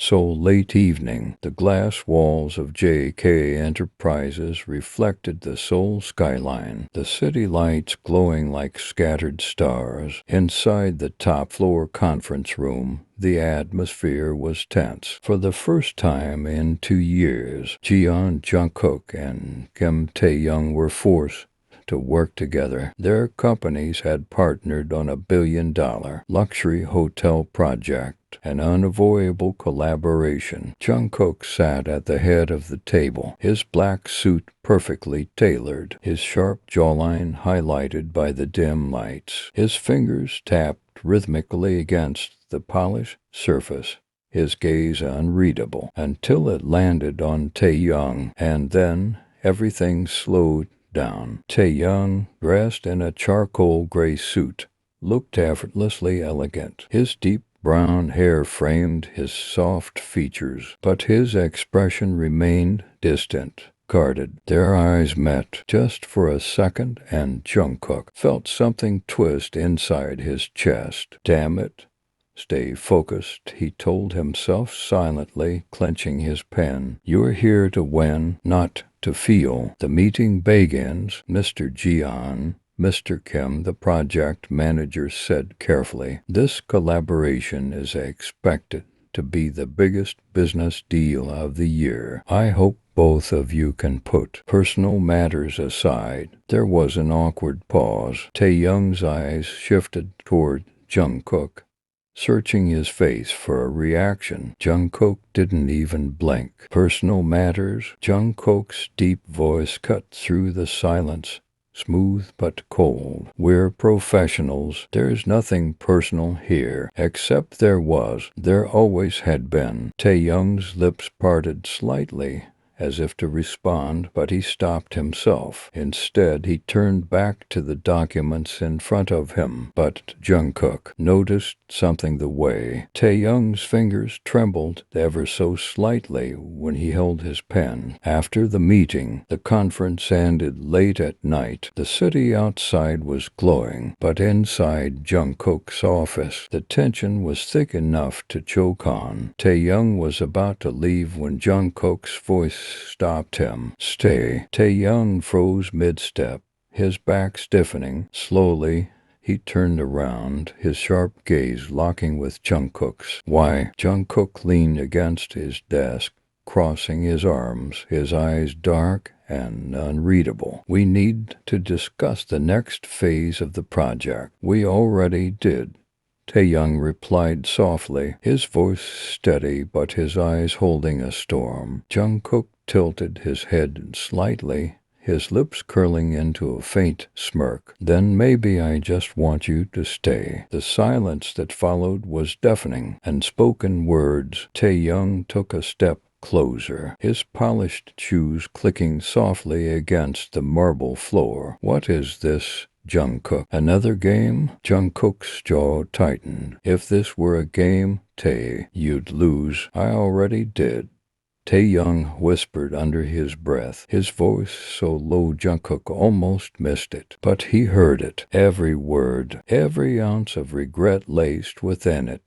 So late evening, the glass walls of JK Enterprises reflected the Seoul skyline, the city lights glowing like scattered stars. Inside the top-floor conference room, the atmosphere was tense. For the first time in 2 years, Jungkook and Kim Taehyung were forced to work together. Their companies had partnered on $1 billion luxury hotel project, an unavoidable collaboration. Jungkook sat at the head of the table, his black suit perfectly tailored, his sharp jawline highlighted by the dim lights. His fingers tapped rhythmically against the polished surface, his gaze unreadable, until it landed on Taehyung, and then everything slowed down. Taehyung, dressed in a charcoal gray suit, looked effortlessly elegant. His deep brown hair framed his soft features, but his expression remained distant, guarded. Their eyes met just for a second, and Jungkook felt something twist inside his chest. Damn it! Stay focused, he told himself silently, clenching his pen. You're here to win, not to feel. The meeting begins, Mr. Jian. Mr. Kim, the project manager, said carefully. This collaboration is expected to be the biggest business deal of the year. I hope both of you can put personal matters aside. There was an awkward pause. Taehyung's eyes shifted toward Jungkook, searching his face for a reaction. Jungkook didn't even blink. Personal matters? Jungkook's deep voice cut through the silence, smooth but cold. We're professionals. There's nothing personal here, except there always had been. Taehyung's lips parted slightly, as if to respond, but he stopped himself. Instead, he turned back to the documents in front of him. But Jungkook noticed something the way Taehyung's fingers trembled ever so slightly when he held his pen. After the meeting, the conference ended late at night. The city outside was glowing, but inside Jungkook's office, the tension was thick enough to choke on. Taehyung was about to leave when Jungkook's voice stopped him. Stay. Taehyung froze mid-step, his back stiffening. Slowly, he turned around, his sharp gaze locking with Jungkook's. Why? Jungkook leaned against his desk, crossing his arms, his eyes dark and unreadable. We need to discuss the next phase of the project. We already did, Taehyung replied softly, his voice steady but his eyes holding a storm. Jungkook tilted his head slightly, his lips curling into a faint smirk. Then maybe I just want you to stay. The silence that followed was deafening. Unspoken words. Taehyung took a step closer, his polished shoes clicking softly against the marble floor. What is this, Jungkook? Another game? Jungkook's jaw tightened. If this were a game, Tae, you'd lose. I already did, Taehyung whispered under his breath, his voice so low Jungkook almost missed it. But he heard it, every word, every ounce of regret laced within it.